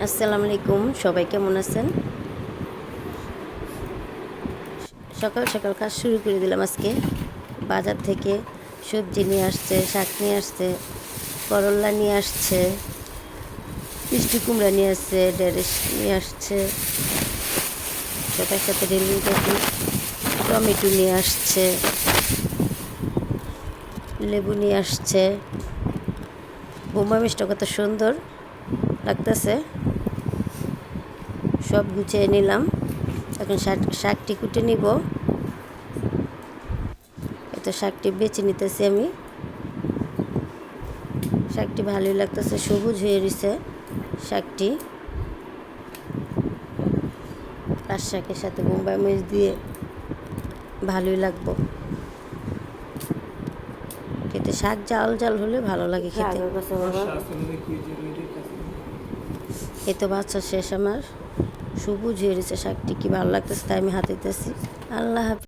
আসসালামু আলাইকুম, সবাই কেমন আছেন? সকাল সকাল কাজ শুরু করে দিলাম। আজকে বাজার থেকে সবজি নিয়ে আসছে, শাক নিয়ে আসছে, করল্লা নিয়ে আসছে, মিষ্টি কুমড়া নিয়ে আসছে, ঢেঁড়স নিয়ে আসছে, সাথে সাথে ডেলিভারি টমেটো নিয়ে আসছে, লেবু নিয়ে আসছে। বোম্বাই মিষ্টি কত সুন্দর লাগতেছে। সব গুছিয়ে নিলাম। এখন শাকটি কুটে নিব। এত শাকটি বেছে নিতেছি আমি। শাকটি ভালোই লাগতেছে, সবুজ হয়ে রয়েছে শাকটি। পাঁচ শাকের সাথে বোম্বাই মরিচ দিয়ে ভালোই লাগবো খেতে। শাক জাল জাল হলে ভালো লাগে খেতে। এই তো বাচ্চা শেষ আমার। সবুজ হয়ে রয়েছে শাকটি, কি ভালো লাগতেছে, তাই আমি হাতে দিতেছি। আল্লাহ হাফেজ।